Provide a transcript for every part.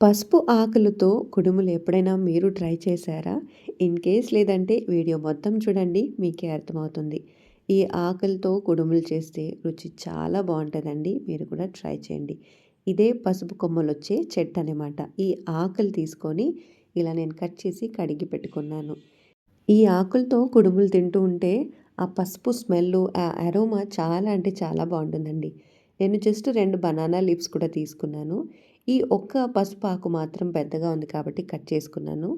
పసుపు ఆకులతో కుడుములు ఎప్పుడైనా మీరు ట్రై చేశారా? ఇన్ కేస్ లేదంటే వీడియో మొత్తం చూడండి మీకే అర్థమవుతుంది. ఈ ఆకులతో కుడుములు చేస్తే రుచి చాలా బావుంటదండి. మీరు కూడా ట్రై చేయండి. ఇదే పసుపు కొమ్మలొచ్చే చెట్టనమాట. ఈ ఆకులు తీసుకొని ఇలా నేను కట్ చేసి కడిగి పెట్టుకున్నాను. ఈ ఆకులతో కుడుములు తింటూ ఉంటే ఆ పసుపు స్మెల్లు, ఆ అరోమా చాలా అంటే చాలా బావుంటుందండి. నేను జస్ట్ 2 బనానా లీవ్స్ కూడా తీసుకున్నాను. ఈ ఒక్క పసుపు ఆకు మాత్రం పెద్దగా ఉంది కాబట్టి కట్ చేసుకున్నాను.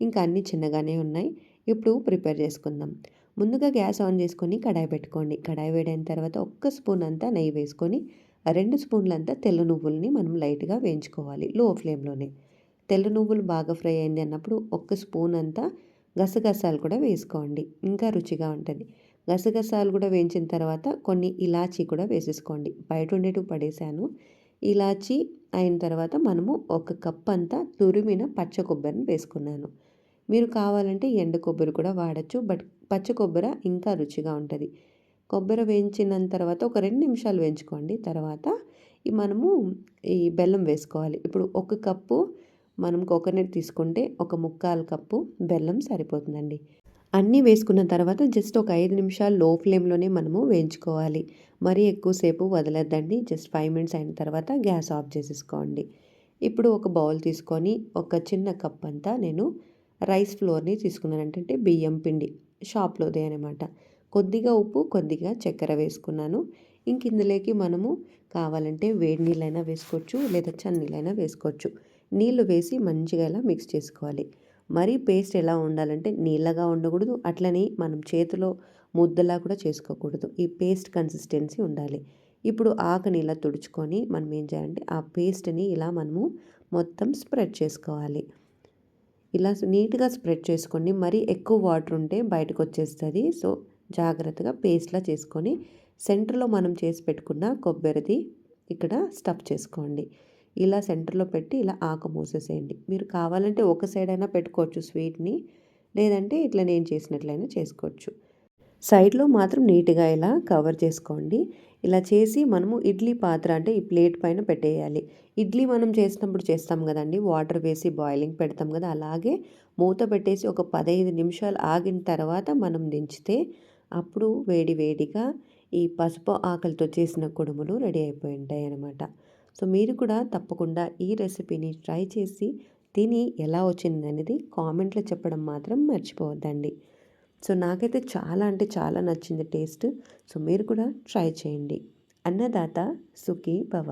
ఇంకా అన్నీ చిన్నగానే ఉన్నాయి. ఇప్పుడు ప్రిపేర్ చేసుకుందాం. ముందుగా గ్యాస్ ఆన్ చేసుకొని కడాయి పెట్టుకోండి. కడాయి వేడైన తర్వాత ఒక్క స్పూన్ అంతా నెయ్యి వేసుకొని 2 స్పూన్లంతా తెల్ల నువ్వుల్ని మనం లైట్‌గా వేయించుకోవాలి లో ఫ్లేమ్‌లోనే. తెల్ల నువ్వులు బాగా ఫ్రై అయింది అన్నప్పుడు ఒక్క స్పూన్ అంతా గసగసాలు కూడా వేసుకోండి. ఇంకా రుచిగా ఉంటది. గసగసాలు కూడా వేయించిన తర్వాత కొన్ని ఇలాచీ కూడా వేసేసుకోండి. బయట ఉండేటివి పడేసాను. ఇలాచీ అయిన తర్వాత మనము ఒక కప్ అంతా తురిమిన పచ్చ కొబ్బరిని వేసుకున్నాను. మీరు కావాలంటే ఎండు కొబ్బరి కూడా వాడొచ్చు. బట్ పచ్చ కొబ్బరి ఇంకా రుచిగా ఉంటది. కొబ్బరి వేయించిన తర్వాత ఒక 2 నిమిషాలు వేయించుకోండి. తర్వాత మనము ఈ బెల్లం వేసుకోవాలి. ఇప్పుడు ఒక కప్పు మనం కోకోనట్ తీసుకుంటే ఒక ముక్కాలు కప్పు బెల్లం సరిపోతుందండి. అన్నీ వేసుకున్న తర్వాత జస్ట్ ఒక 5 నిమిషాలు లో ఫ్లేమ్‌లోనే మనము వేయించుకోవాలి. మరీ ఎక్కువసేపు వదలొద్దండి. జస్ట్ 5 మినిట్స్ అయిన తర్వాత గ్యాస్ ఆఫ్ చేసేసుకోండి. ఇప్పుడు ఒక బౌల్ తీసుకొని ఒక చిన్న కప్ అంతా నేను రైస్ ఫ్లోర్‌ని తీసుకున్నాను. అంటే బియ్యం పిండి షాప్‌లోదే అనమాట. కొద్దిగా ఉప్పు, కొద్దిగా చక్కెర వేసుకున్నాను. ఇంక ఇందులోకి మనము కావాలంటే వేడి నీళ్ళైనా వేసుకోవచ్చు, లేదా చన్నీళ్ళైనా వేసుకోవచ్చు. నీళ్లు వేసి మంచిగా ఇలా మిక్స్ చేసుకోవాలి. మరీ పేస్ట్ ఎలా ఉండాలంటే నీళ్ళగా ఉండకూడదు. అట్లనే మనం చేతిలో ముద్దలా కూడా చేసుకోకూడదు. ఈ పేస్ట్ కన్సిస్టెన్సీ ఉండాలి. ఇప్పుడు ఆకుని ఇలా తుడుచుకొని మనం ఏం చేయాలంటే ఆ పేస్ట్‌ని ఇలా మనము మొత్తం స్ప్రెడ్ చేసుకోవాలి. ఇలా నీట్‌గా స్ప్రెడ్ చేసుకోండి. మరీ ఎక్కువ వాటర్ ఉంటే బయటకొచ్చేస్తది. సో, జాగ్రత్తగా పేస్ట్‌లా చేసుకొని సెంటర్‌లో మనం చేసి పెట్టుకున్న కొబ్బరిది ఇక్కడ స్టఫ్ చేసుకోండి. ఇలా సెంటర్‌లో పెట్టి ఇలా ఆకు మూసేసేయండి. మీరు కావాలంటే ఒక సైడ్ అయినా పెట్టుకోవచ్చు స్వీట్‌ని. లేదంటే ఇట్లా నేను చేసినట్లయినా చేసుకోవచ్చు. సైడ్‌లో మాత్రం నీట్‌గా ఇలా కవర్ చేసుకోండి. ఇలా చేసి మనము ఇడ్లీ పాత్ర అంటే ఈ ప్లేట్ పైన పెట్టేయాలి. ఇడ్లీ మనం చేసినప్పుడు చేస్తాం గదండీ! వాటర్ వేసి బాయిలింగ్ పెడతాం గదా! అలాగే మూత పెట్టేసి ఒక 15 నిమిషాలు ఆగిన తర్వాత మనం దించితే అప్పుడు వేడి వేడిగా ఈ పసుపు ఆకులతో చేసిన కుడుములు రెడీ అయిపోయి ఉంటాయన్నమాట. సో, మీరు కూడా తప్పకుండా ఈ రెసిపీని ట్రై చేసి తిని ఎలా వచ్చిందనేది కామెంట్‌లో చెప్పడం మాత్రం మర్చిపోవద్దండి. సో, నాకైతే చాలా అంటే చాలా నచ్చింది టేస్ట్. సో, మీరు కూడా ట్రై చేయండి. అన్నదాత సుఖీ భవ.